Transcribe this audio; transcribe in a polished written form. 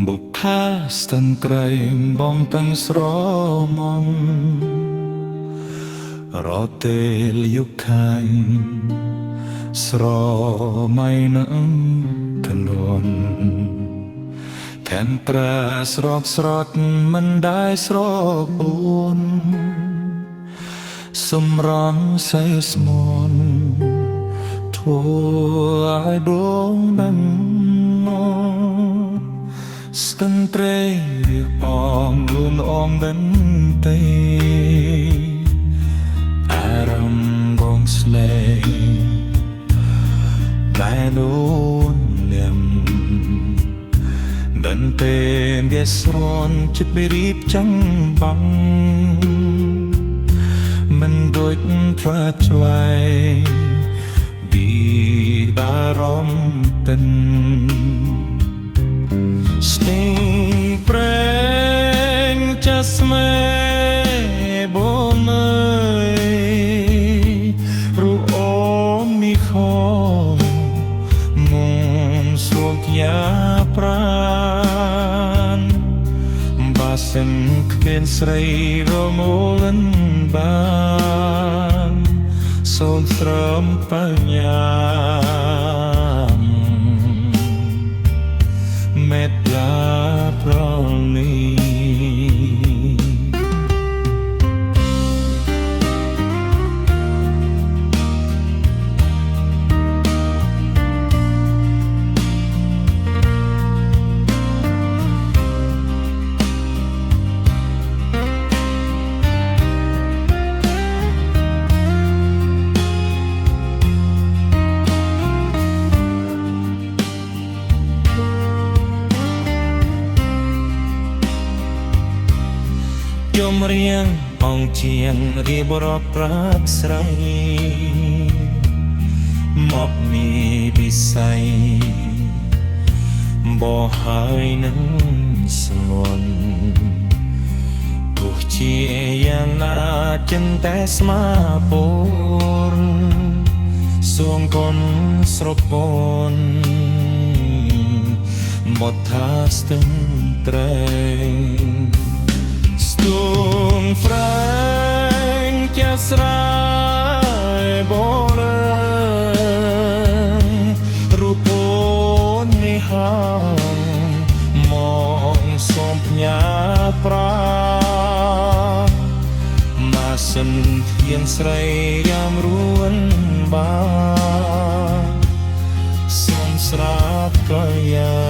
បុប្ផាស្ទឹងក្រៃបងតាំងស្រមំរត់ទេលយុគខាញ់ស្រមៃនឹងធននថែមប្រាស្រកស្រត់មិនได้ស្រកអួនសម្រងសៃស្មនធ្វើឲ្យដងដឹងស្ទឹងត្រេកអងលួនអងដិនទេអារម្មណ៍បងស្លេកតែនូនលៀមដិនទេវាស្រន់ចិត្តបរៀបចាំងបាំងមិនដូចផ្លាត់ឆ្វៃពីបារម្ភតិនស្ទឹងប្រេងចាស្មេបនើយរូអូនមីខមុំសុខយ៉ាប្រានបាសិនគ្មានស្រីរមូលិនបានសូនស្រមបញ្ញាមេត្តាប្រលីយំរៀងបងជាងរៀបរាប់ប្រាប់ស្រីមកមានពិស័យបោះហើយនឹងស្ងន់ទោះជាយ៉ាងណាចិនតែស្មាពរសួងកូនស្រពនបត់ថាស្ទឹងត្រែងទូងប្រែងជាស្រ័យបររូបអូននេះហាមកសំផ្ញើប្រាមកសិនធានស្រីយ៉ាមរួនបាសំស្រាប់ក៏យ៉ា